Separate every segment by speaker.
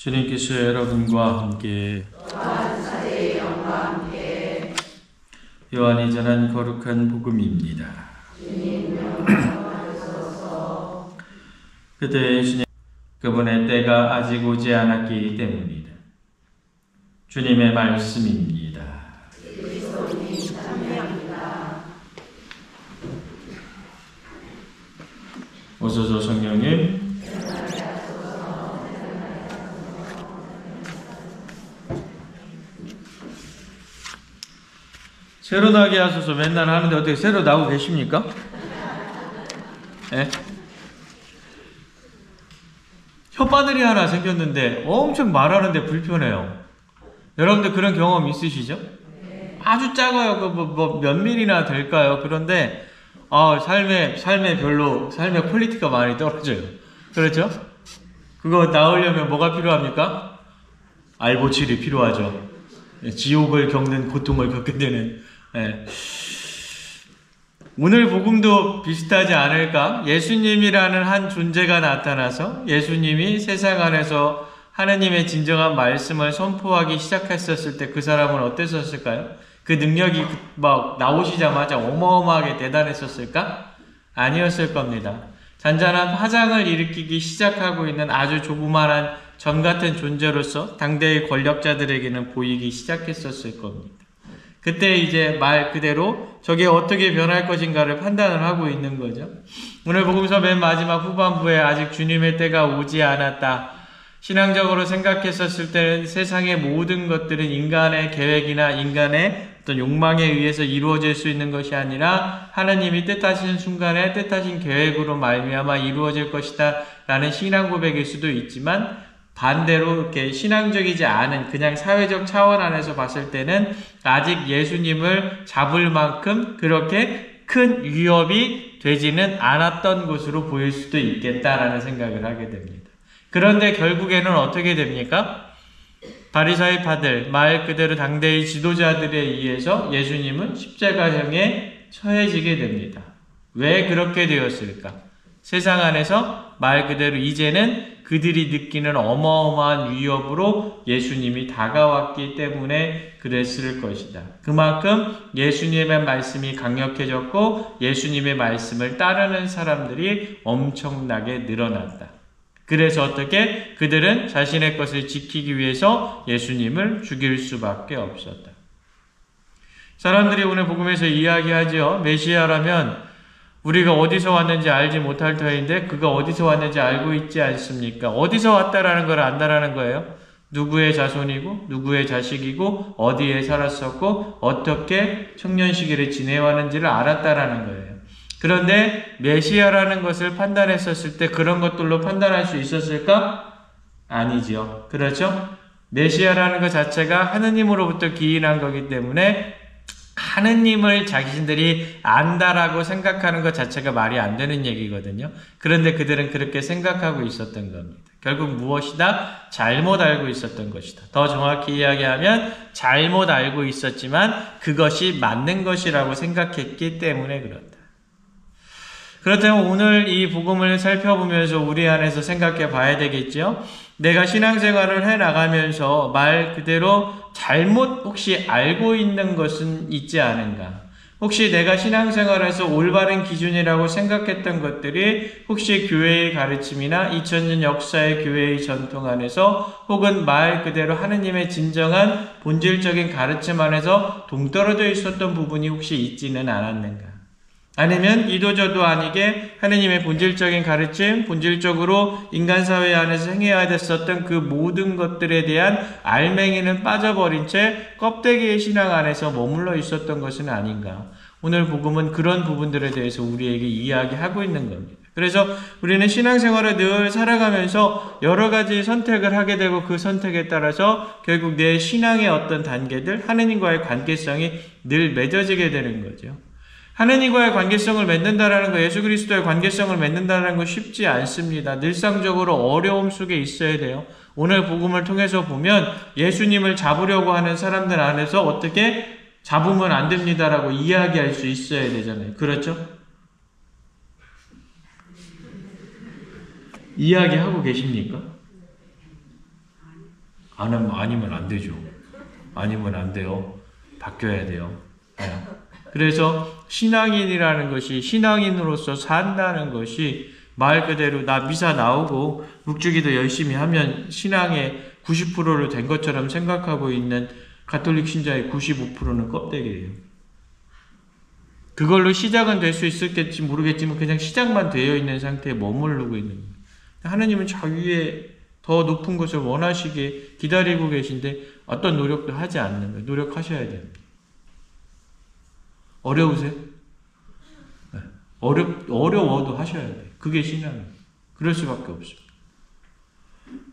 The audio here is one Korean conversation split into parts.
Speaker 1: 주님께서 여러분과 함께 요한이 전한 거룩한 복음입니다. 그때 예수님 그분의 때가 아직 오지 않았기 때문이다. 주님의 말씀입니다. 오소서 성령님. 새로 나게 하소서 맨날 하는데 어떻게 새로 나오고 계십니까? 예? 혓바늘이 하나 생겼는데 엄청 말하는데 불편해요. 여러분들 그런 경험 있으시죠? 아주 작아요. 몇 밀리나 될까요? 그런데 삶의 퀄리티가 많이 떨어져요. 그렇죠? 그거 나오려면 뭐가 필요합니까? 알보칠이 필요하죠. 지옥을 겪는 고통을 겪게 되는. 오늘 복음도 비슷하지 않을까? 예수님이라는 한 존재가 나타나서 예수님이 세상 안에서 하나님의 진정한 말씀을 선포하기 시작했었을 때 그 사람은 어땠었을까요? 그 능력이 막 나오시자마자 어마어마하게 대단했었을까? 아니었을 겁니다. 잔잔한 화장을 일으키기 시작하고 있는 아주 조그만한 점 같은 존재로서 당대의 권력자들에게는 보이기 시작했었을 겁니다. 그때 이제 말 그대로 저게 어떻게 변할 것인가를 판단을 하고 있는 거죠. 오늘 복음서 맨 마지막 후반부에 아직 주님의 때가 오지 않았다. 신앙적으로 생각했었을 때는 세상의 모든 것들은 인간의 계획이나 인간의 어떤 욕망에 의해서 이루어질 수 있는 것이 아니라 하나님이 뜻하신 순간에 뜻하신 계획으로 말미암아 이루어질 것이다 라는 신앙 고백일 수도 있지만, 반대로 이렇게 신앙적이지 않은 그냥 사회적 차원 안에서 봤을 때는 아직 예수님을 잡을 만큼 그렇게 큰 위협이 되지는 않았던 것으로 보일 수도 있겠다라는 생각을 하게 됩니다. 그런데 결국에는 어떻게 됩니까? 바리사이파들, 말 그대로 당대의 지도자들에 의해서 예수님은 십자가형에 처해지게 됩니다. 왜 그렇게 되었을까? 세상 안에서 말 그대로 이제는 그들이 느끼는 어마어마한 위협으로 예수님이 다가왔기 때문에 그랬을 것이다. 그만큼 예수님의 말씀이 강력해졌고 예수님의 말씀을 따르는 사람들이 엄청나게 늘어났다. 그래서 어떻게? 그들은 자신의 것을 지키기 위해서 예수님을 죽일 수밖에 없었다. 사람들이 오늘 복음에서 이야기하죠. 메시아라면 우리가 어디서 왔는지 알지 못할 터인데 그가 어디서 왔는지 알고 있지 않습니까? 어디서 왔다라는 걸 안다라는 거예요. 누구의 자손이고 누구의 자식이고 어디에 살았었고 어떻게 청년 시기를 지내왔는지를 알았다라는 거예요. 그런데 메시아라는 것을 판단했었을 때 그런 것들로 판단할 수 있었을까? 아니지요. 그렇죠? 메시아라는 것 자체가 하느님으로부터 기인한 거기 때문에 하느님을 자신들이 안다라고 생각하는 것 자체가 말이 안 되는 얘기거든요. 그런데 그들은 그렇게 생각하고 있었던 겁니다. 결국 무엇이다? 잘못 알고 있었던 것이다. 더 정확히 이야기하면 잘못 알고 있었지만 그것이 맞는 것이라고 생각했기 때문에 그렇다. 그렇다면 오늘 이 복음을 살펴보면서 우리 안에서 생각해 봐야 되겠죠? 내가 신앙생활을 해나가면서 말 그대로 잘못 혹시 알고 있는 것은 있지 않은가? 혹시 내가 신앙생활에서 올바른 기준이라고 생각했던 것들이 혹시 교회의 가르침이나 2000년 역사의 교회의 전통 안에서 혹은 말 그대로 하느님의 진정한 본질적인 가르침 안에서 동떨어져 있었던 부분이 혹시 있지는 않았는가? 아니면 이도저도 아니게 하느님의 본질적인 가르침, 본질적으로 인간사회 안에서 행해야 됐었던 그 모든 것들에 대한 알맹이는 빠져버린 채 껍데기의 신앙 안에서 머물러 있었던 것은 아닌가. 오늘 복음은 그런 부분들에 대해서 우리에게 이야기하고 있는 겁니다. 그래서 우리는 신앙생활을 늘 살아가면서 여러 가지 선택을 하게 되고 그 선택에 따라서 결국 내 신앙의 어떤 단계들, 하느님과의 관계성이 늘 맺어지게 되는 거죠. 하느님과의 관계성을 맺는다라는 거, 예수 그리스도의 관계성을 맺는다라는 거 쉽지 않습니다. 늘상적으로 어려움 속에 있어야 돼요. 오늘 복음을 통해서 보면 예수님을 잡으려고 하는 사람들 안에서 어떻게 잡으면 안 됩니다라고 이야기할 수 있어야 되잖아요. 그렇죠? 이야기하고 계십니까? 아니면 안 되죠. 아니면 안 돼요. 바뀌어야 돼요. 네. 그래서 신앙인이라는 것이, 신앙인으로서 산다는 것이 말 그대로 나 미사 나오고 묵주기도 열심히 하면 신앙의 90%를 된 것처럼 생각하고 있는 가톨릭 신자의 95%는 껍데기예요. 그걸로 시작은 될 수 있을지 모르겠지만 그냥 시작만 되어 있는 상태에 머무르고 있는 거예요. 하나님은 저 위에 더 높은 것을 원하시게 기다리고 계신데 어떤 노력도 하지 않는 거예요. 노력하셔야 됩니다. 어려우세요? 네. 어려워도 하셔야 돼요. 그게 신앙이에요. 그럴 수밖에 없습니다.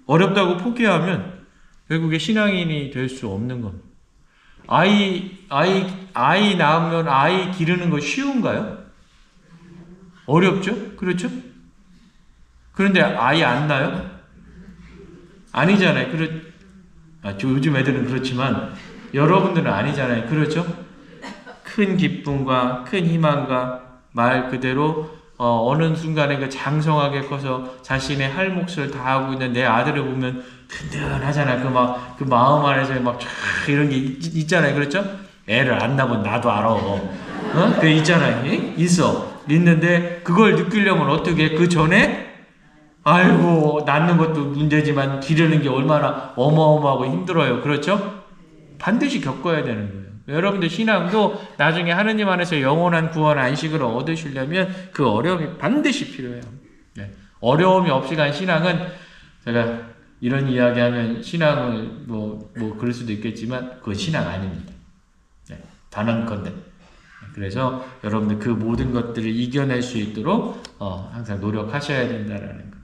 Speaker 1: 어렵다고 포기하면 결국에 신앙인이 될 수 없는 겁니다. 아이 낳으면 아이 기르는 거 쉬운가요? 어렵죠? 그렇죠? 그런데 아이 안 낳아요? 아니잖아요. 요즘 애들은 그렇지만 여러분들은 아니잖아요. 그렇죠? 큰 기쁨과 큰 희망과 말 그대로 어느 순간에 그 장성하게 커서 자신의 할 몫을 다하고 있는 내 아들을 보면 든든하잖아. 그 마음 안에서 막 이런 게 있잖아요. 그렇죠? 애를 안 낳으면 나도 알아. 그 있잖아요. 있는데 그걸 느끼려면 어떻게 그 전에 아이고 낳는 것도 문제지만 기르는 게 얼마나 어마어마하고 힘들어요. 그렇죠? 반드시 겪어야 되는 거예요. 여러분들 신앙도 나중에 하느님 안에서 영원한 구원 안식을 얻으시려면 그 어려움이 반드시 필요해요. 네. 어려움이 없이 간 신앙은 제가 이런 이야기하면 신앙을 뭐 그럴 수도 있겠지만 그건 신앙 아닙니다. 네. 단언컨대. 그래서 여러분들 그 모든 것들을 이겨낼 수 있도록 항상 노력하셔야 된다라는 거.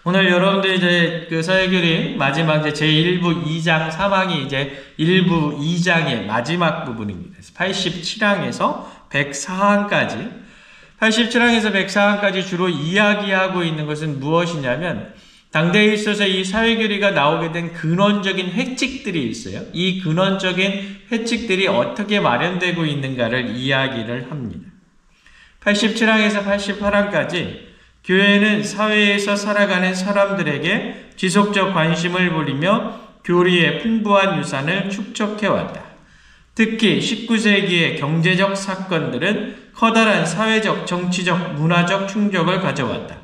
Speaker 1: 오늘 여러분들 이제 그 사회교리 마지막 이제 제1부 2장 3항이 이제 1부 2장의 마지막 부분입니다. 87항에서 104항까지 87항에서 104항까지 주로 이야기하고 있는 것은 무엇이냐면 당대에 있어서 이 사회교리가 나오게 된 근원적인 회칙들이 있어요. 이 근원적인 회칙들이 어떻게 마련되고 있는가를 이야기를 합니다. 87항에서 88항까지 교회는 사회에서 살아가는 사람들에게 지속적 관심을 보이며 교리의 풍부한 유산을 축적해왔다. 특히 19세기의 경제적 사건들은 커다란 사회적, 정치적, 문화적 충격을 가져왔다.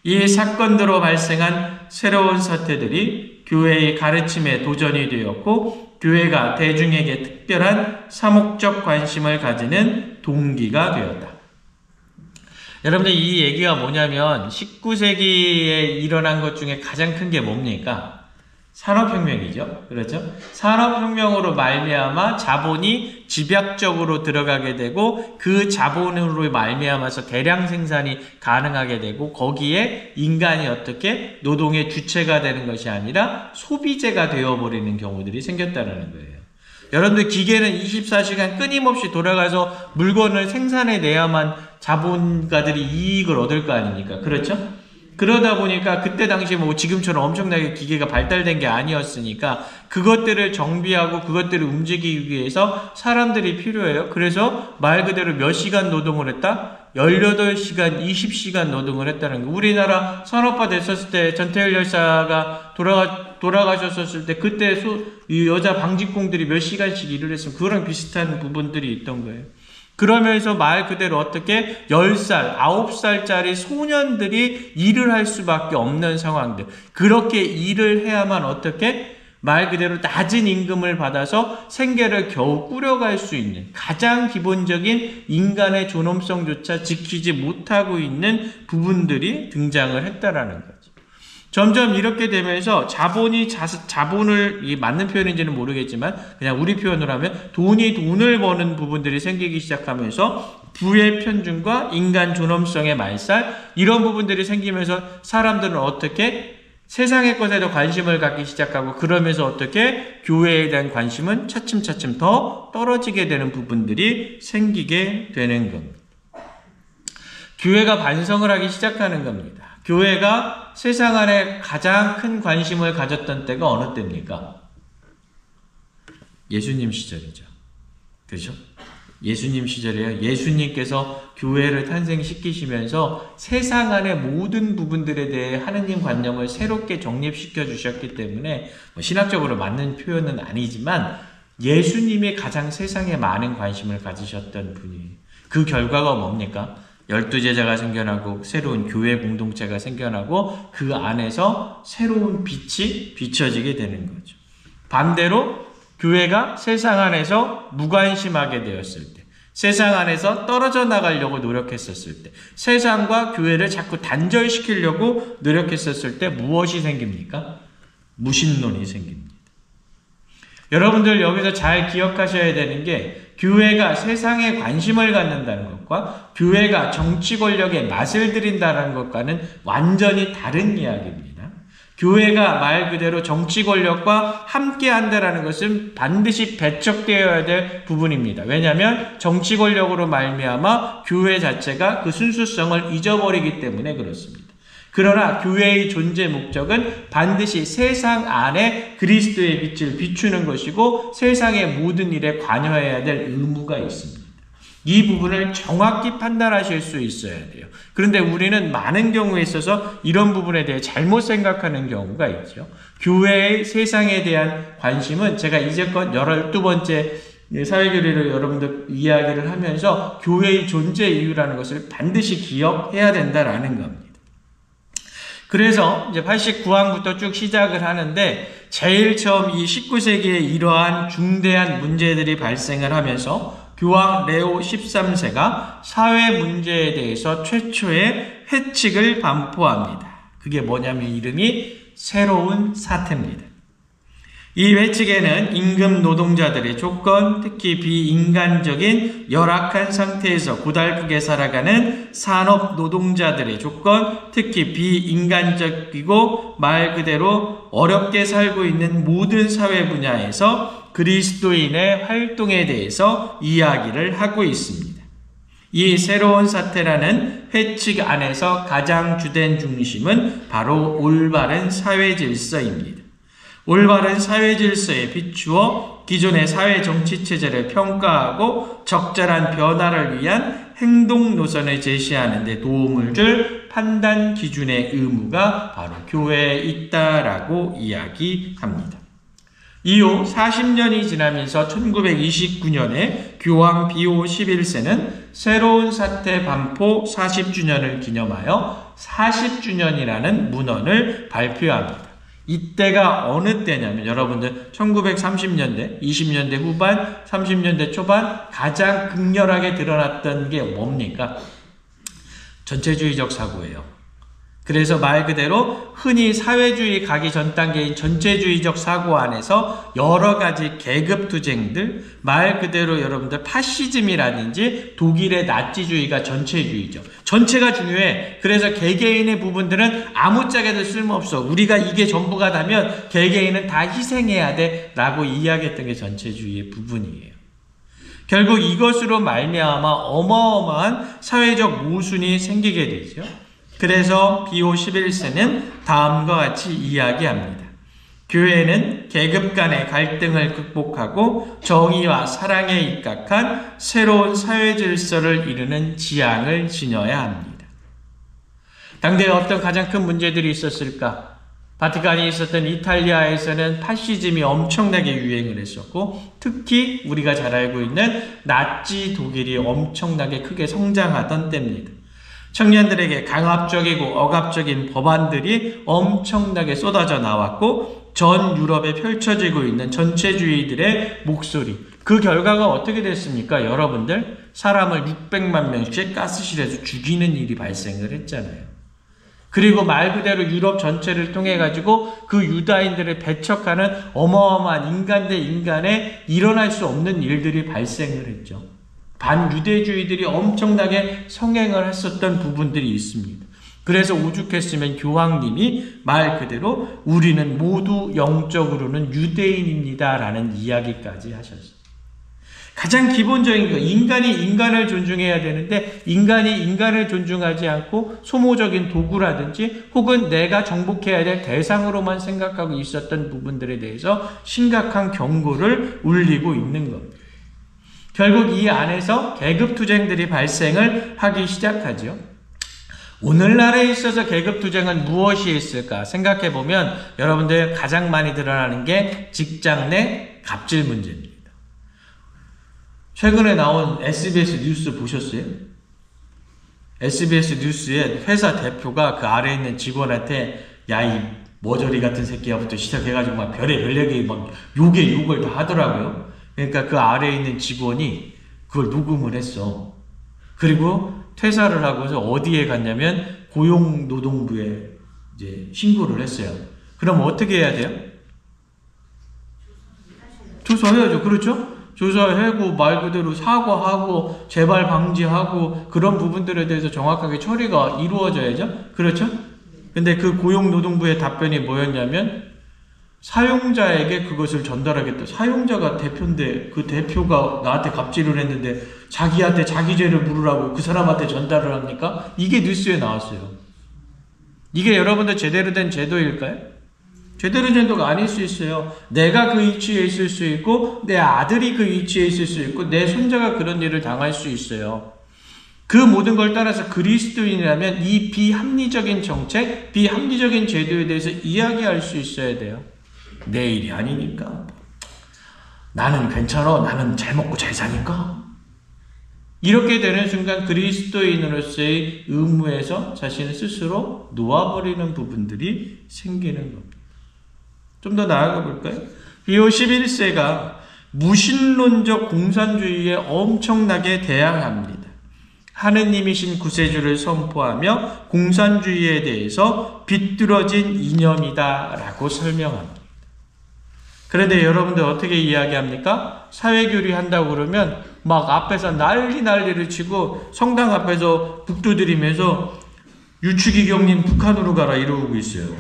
Speaker 1: 이 사건으로 발생한 새로운 사태들이 교회의 가르침에 도전이 되었고 교회가 대중에게 특별한 사목적 관심을 가지는 동기가 되었다. 여러분들 이 얘기가 뭐냐면 19세기에 일어난 것 중에 가장 큰 게 뭡니까? 산업혁명이죠. 그렇죠? 산업혁명으로 말미암아 자본이 집약적으로 들어가게 되고 그 자본으로 말미암아서 대량 생산이 가능하게 되고 거기에 인간이 어떻게 노동의 주체가 되는 것이 아니라 소비재가 되어버리는 경우들이 생겼다는 거예요. 여러분들 기계는 24시간 끊임없이 돌아가서 물건을 생산해내야만 자본가들이 이익을 얻을 거 아닙니까? 그렇죠? 그러다 보니까 그때 당시 뭐 지금처럼 엄청나게 기계가 발달된 게 아니었으니까 그것들을 정비하고 그것들을 움직이기 위해서 사람들이 필요해요. 그래서 말 그대로 몇 시간 노동을 했다? 18시간, 20시간 노동을 했다는 거. 우리나라 산업화 됐었을 때 전태일 열사가 돌아가셨었을 때 그때 이 여자 방직공들이 몇 시간씩 일을 했으면 그거랑 비슷한 부분들이 있던 거예요. 그러면서 말 그대로 어떻게 10살, 9살짜리 소년들이 일을 할 수밖에 없는 상황들. 그렇게 일을 해야만 어떻게 말 그대로 낮은 임금을 받아서 생계를 겨우 꾸려갈 수 있는 가장 기본적인 인간의 존엄성조차 지키지 못하고 있는 부분들이 등장을 했다라는 거죠. 점점 이렇게 되면서 자본을, 이게 맞는 표현인지는 모르겠지만 그냥 우리 표현으로 하면 돈을 버는 부분들이 생기기 시작하면서 부의 편중과 인간 존엄성의 말살 이런 부분들이 생기면서 사람들은 어떻게 세상의 것에도 관심을 갖기 시작하고 그러면서 어떻게 교회에 대한 관심은 차츰차츰 더 떨어지게 되는 부분들이 생기게 되는 겁니다. 교회가 반성을 하기 시작하는 겁니다. 교회가 세상 안에 가장 큰 관심을 가졌던 때가 어느 때입니까? 예수님 시절이죠. 그렇죠? 예수님 시절에요. 예수님께서 교회를 탄생시키시면서 세상 안의 모든 부분들에 대해 하느님 관념을 새롭게 정립시켜 주셨기 때문에 신학적으로 맞는 표현은 아니지만 예수님이 가장 세상에 많은 관심을 가지셨던 분이에요. 그 결과가 뭡니까? 12제자가 생겨나고 새로운 교회 공동체가 생겨나고 그 안에서 새로운 빛이 비춰지게 되는 거죠. 반대로 교회가 세상 안에서 무관심하게 되었을 때, 세상 안에서 떨어져 나가려고 노력했었을 때, 세상과 교회를 자꾸 단절시키려고 노력했었을 때 무엇이 생깁니까? 무신론이 생깁니다. 여러분들 여기서 잘 기억하셔야 되는 게 교회가 세상에 관심을 갖는다는 것과 교회가 정치 권력에 맛을 들인다는 것과는 완전히 다른 이야기입니다. 교회가 말 그대로 정치 권력과 함께 한다는 것은 반드시 배척되어야 될 부분입니다. 왜냐하면 정치 권력으로 말미암아 교회 자체가 그 순수성을 잊어버리기 때문에 그렇습니다. 그러나 교회의 존재 목적은 반드시 세상 안에 그리스도의 빛을 비추는 것이고 세상의 모든 일에 관여해야 될 의무가 있습니다. 이 부분을 정확히 판단하실 수 있어야 돼요. 그런데 우리는 많은 경우에 있어서 이런 부분에 대해 잘못 생각하는 경우가 있죠. 교회의 세상에 대한 관심은 제가 이제껏 12번째 사회교리를 여러분들 이야기를 하면서 교회의 존재 이유라는 것을 반드시 기억해야 된다라는 겁니다. 그래서 이제 89항부터 쭉 시작을 하는데 제일 처음 이 19세기에 이러한 중대한 문제들이 발생을 하면서 교황 레오 13세가 사회 문제에 대해서 최초의 회칙을 반포합니다. 그게 뭐냐면 이름이 새로운 사태입니다. 이 회칙에는 임금 노동자들의 조건, 특히 비인간적인 열악한 상태에서 고달프게 살아가는 산업 노동자들의 조건, 특히 비인간적이고 말 그대로 어렵게 살고 있는 모든 사회 분야에서 그리스도인의 활동에 대해서 이야기를 하고 있습니다. 이 새로운 사태라는 회칙 안에서 가장 주된 중심은 바로 올바른 사회 질서입니다. 올바른 사회 질서에 비추어 기존의 사회 정치 체제를 평가하고 적절한 변화를 위한 행동 노선을 제시하는 데 도움을 줄 판단 기준의 의무가 바로 교회에 있다라고 이야기합니다. 이후 40년이 지나면서 1929년에 교황 비오 11세는 새로운 사태 반포 40주년을 기념하여 40주년이라는 문헌을 발표합니다. 이때가 어느 때냐면 여러분들 1930년대, 20년대 후반, 30년대 초반 가장 극렬하게 드러났던 게 뭡니까? 전체주의적 사고예요. 그래서 말 그대로 흔히 사회주의 가기 전 단계인 전체주의적 사고 안에서 여러 가지 계급투쟁들, 말 그대로 여러분들 파시즘이라든지 독일의 나치주의가 전체주의죠. 전체가 중요해. 그래서 개개인의 부분들은 아무짝에도 쓸모없어. 우리가 이게 전부가 다면 개개인은 다 희생해야 돼 라고 이야기했던 게 전체주의의 부분이에요. 결국 이것으로 말미암아 어마어마한 사회적 모순이 생기게 되죠. 그래서 비오 11세는 다음과 같이 이야기합니다. 교회는 계급 간의 갈등을 극복하고 정의와 사랑에 입각한 새로운 사회 질서를 이루는 지향을 지녀야 합니다. 당대에 어떤 가장 큰 문제들이 있었을까? 바티칸이 있었던 이탈리아에서는 파시즘이 엄청나게 유행을 했었고 특히 우리가 잘 알고 있는 나치 독일이 엄청나게 크게 성장하던 때입니다. 청년들에게 강압적이고 억압적인 법안들이 엄청나게 쏟아져 나왔고 전 유럽에 펼쳐지고 있는 전체주의들의 목소리, 그 결과가 어떻게 됐습니까? 여러분들 사람을 600만 명씩 가스실에서 죽이는 일이 발생을 했잖아요. 그리고 말 그대로 유럽 전체를 통해 가지고 그 유다인들을 배척하는 어마어마한 인간 대 인간에 일어날 수 없는 일들이 발생을 했죠. 반유대주의들이 엄청나게 성행을 했었던 부분들이 있습니다. 그래서 오죽했으면 교황님이 말 그대로 우리는 모두 영적으로는 유대인입니다 라는 이야기까지 하셨어요. 가장 기본적인 거, 인간이 인간을 존중해야 되는데 인간이 인간을 존중하지 않고 소모적인 도구라든지 혹은 내가 정복해야 될 대상으로만 생각하고 있었던 부분들에 대해서 심각한 경고를 울리고 있는 겁니다. 결국 이 안에서 계급투쟁들이 발생을 하기 시작하죠. 오늘날에 있어서 계급투쟁은 무엇이 있을까 생각해보면 여러분들 가장 많이 드러나는 게 직장 내 갑질 문제입니다. 최근에 나온 SBS 뉴스 보셨어요? SBS 뉴스에 회사 대표가 그 아래에 있는 직원한테 야, 이 머저리 같은 새끼야부터 시작해가지고 막 별의별 얘기 막 욕을 다 하더라고요. 그러니까 그 아래에 있는 직원이 그걸 녹음을 했어. 그리고 퇴사를 하고서 어디에 갔냐면 고용노동부에 이제 신고를 했어요. 그럼 어떻게 해야 돼요? 조사해야죠. 그렇죠? 조사하고 말 그대로 사과하고 재발 방지하고 그런 부분들에 대해서 정확하게 처리가 이루어져야죠. 그렇죠? 근데 그 고용노동부의 답변이 뭐였냐면 사용자에게 그것을 전달하겠다. 사용자가 대표인데 그 대표가 나한테 갑질을 했는데 자기한테 자기 죄를 물으라고 그 사람한테 전달을 합니까? 이게 뉴스에 나왔어요. 이게 여러분들 제대로 된 제도일까요? 제대로 된 제도가 아닐 수 있어요. 내가 그 위치에 있을 수 있고 내 아들이 그 위치에 있을 수 있고 내 손자가 그런 일을 당할 수 있어요. 그 모든 걸 따라서 그리스도인이라면 이 비합리적인 정책, 비합리적인 제도에 대해서 이야기할 수 있어야 돼요. 내 일이 아니니까. 나는 괜찮아. 나는 잘 먹고 잘 사니까. 이렇게 되는 순간 그리스도인으로서의 의무에서 자신을 스스로 놓아버리는 부분들이 생기는 겁니다. 좀 더 나아가 볼까요? 리오 11세가 무신론적 공산주의에 엄청나게 대항합니다. 하느님이신 구세주를 선포하며 공산주의에 대해서 비뚤어진 이념이다 라고 설명합니다. 그런데 여러분들 어떻게 이야기합니까? 사회교리 한다고 그러면 막 앞에서 난리를 치고 성당 앞에서 북두드리면서 유추기경님 북한으로 가라 이러고 있어요.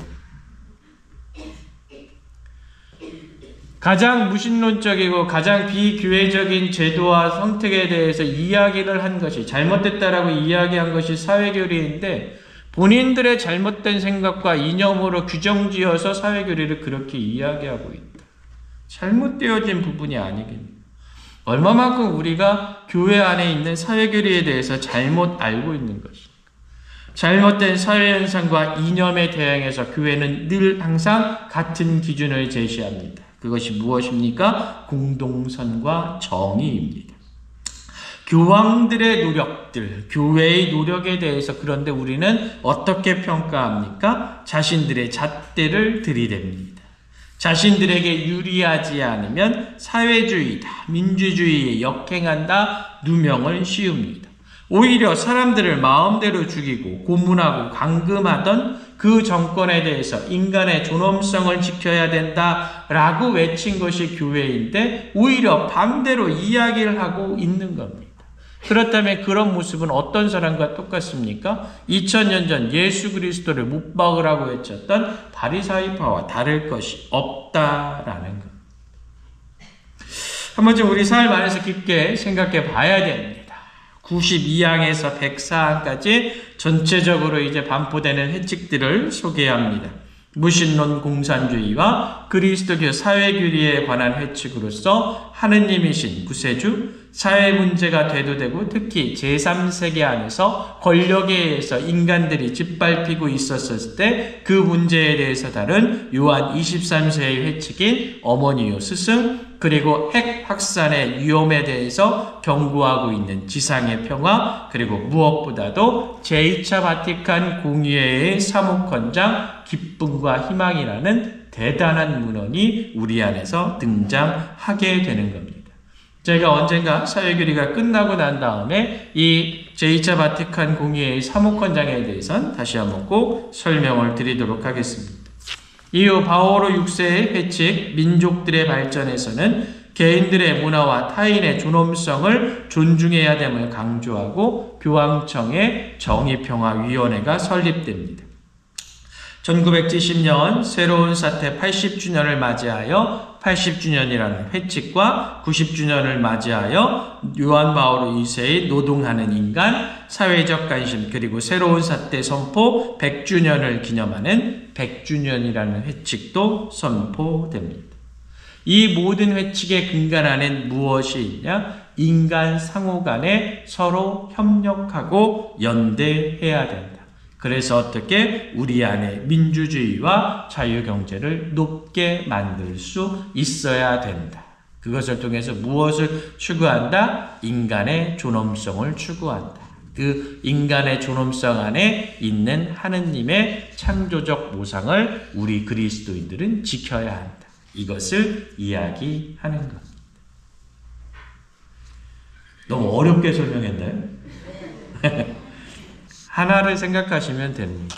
Speaker 1: 가장 무신론적이고 가장 비교회적인 제도와 선택에 대해서 이야기를 한 것이 잘못됐다라고 이야기한 것이 사회교리인데 본인들의 잘못된 생각과 이념으로 규정지어서 사회교리를 그렇게 이야기하고 있다. 잘못되어진 부분이 아니겠니? 얼마만큼 우리가 교회 안에 있는 사회교리에 대해서 잘못 알고 있는 것입니까? 잘못된 사회현상과 이념에 대항해서 교회는 늘 항상 같은 기준을 제시합니다. 그것이 무엇입니까? 공동선과 정의입니다. 교황들의 노력들, 교회의 노력에 대해서 그런데 우리는 어떻게 평가합니까? 자신들의 잣대를 들이댑니다. 자신들에게 유리하지 않으면 사회주의다, 민주주의에 역행한다, 누명을 씌웁니다. 오히려 사람들을 마음대로 죽이고 고문하고 감금하던 그 정권에 대해서 인간의 존엄성을 지켜야 된다라고 외친 것이 교회인데 오히려 반대로 이야기를 하고 있는 겁니다. 그렇다면 그런 모습은 어떤 사람과 똑같습니까? 2000년 전 예수 그리스도를 못 박으라고 외쳤던 바리사이파와 다를 것이 없다라는 것. 한 번쯤 우리 삶 안에서 깊게 생각해 봐야 됩니다. 92항에서 104항까지 전체적으로 이제 반포되는 회칙들을 소개합니다. 무신론 공산주의와 그리스도교 사회교리에 관한 회칙으로서 하느님이신 구세주, 사회 문제가 대두되고 특히 제3세계 안에서 권력에 의해서 인간들이 짓밟히고 있었을 때 그 문제에 대해서 다룬 요한 23세의 회칙인 어머니요 스승, 그리고 핵 확산의 위험에 대해서 경고하고 있는 지상의 평화, 그리고 무엇보다도 제2차 바티칸 공의회의 사무권장 기쁨과 희망이라는 대단한 문헌이 우리 안에서 등장하게 되는 겁니다. 제가 언젠가 사회교리가 끝나고 난 다음에 이 제2차 바티칸 공의회의 사무권장에 대해서는 다시 한번 꼭 설명을 드리도록 하겠습니다. 이후 바오로 6세의 회칙, 민족들의 발전에서는 개인들의 문화와 타인의 존엄성을 존중해야 됨을 강조하고 교황청의 정의평화위원회가 설립됩니다. 1970년 새로운 사태 80주년을 맞이하여 80주년이라는 회칙과 90주년을 맞이하여 요한 바오로 2세의 노동하는 인간, 사회적 관심, 그리고 새로운 사태 선포 100주년을 기념하는 100주년이라는 회칙도 선포됩니다. 이 모든 회칙의 근간 안엔 무엇이 있냐? 인간 상호 간에 서로 협력하고 연대해야 된다. 그래서 어떻게 우리 안에 민주주의와 자유경제를 높게 만들 수 있어야 된다. 그것을 통해서 무엇을 추구한다? 인간의 존엄성을 추구한다. 그 인간의 존엄성 안에 있는 하느님의 창조적 모상을 우리 그리스도인들은 지켜야 한다. 이것을 이야기하는 것. 너무 어렵게 설명했나요? 하나를 생각하시면 됩니다.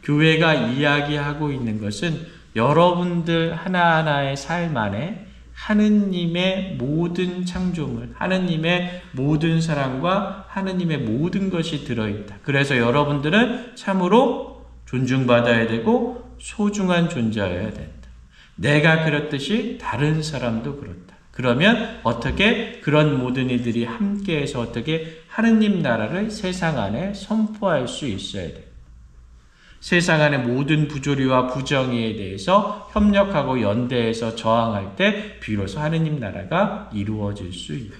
Speaker 1: 교회가 이야기하고 있는 것은 여러분들 하나하나의 삶 안에 하느님의 모든 창조물, 하느님의 모든 사랑과 하느님의 모든 것이 들어있다. 그래서 여러분들은 참으로 존중받아야 되고 소중한 존재여야 된다. 내가 그렇듯이 다른 사람도 그렇다. 그러면 어떻게 그런 모든 이들이 함께해서 어떻게 하느님 나라를 세상 안에 선포할 수 있어야 돼. 세상 안의 모든 부조리와 부정의에 대해서 협력하고 연대해서 저항할 때 비로소 하느님 나라가 이루어질 수 있다.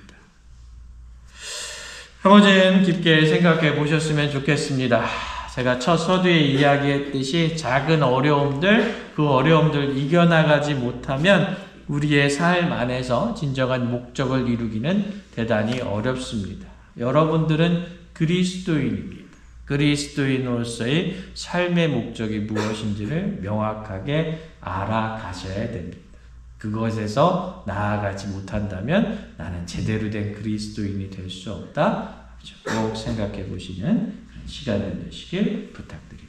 Speaker 1: 한 번쯤 깊게 생각해 보셨으면 좋겠습니다. 제가 첫 서두에 이야기했듯이 작은 어려움들, 그 어려움들 이겨나가지 못하면 우리의 삶 안에서 진정한 목적을 이루기는 대단히 어렵습니다. 여러분들은 그리스도인입니다. 그리스도인으로서의 삶의 목적이 무엇인지를 명확하게 알아가셔야 됩니다. 그것에서 나아가지 못한다면 나는 제대로 된 그리스도인이 될 수 없다. 꼭 생각해 보시는 시간이 되시길 부탁드립니다.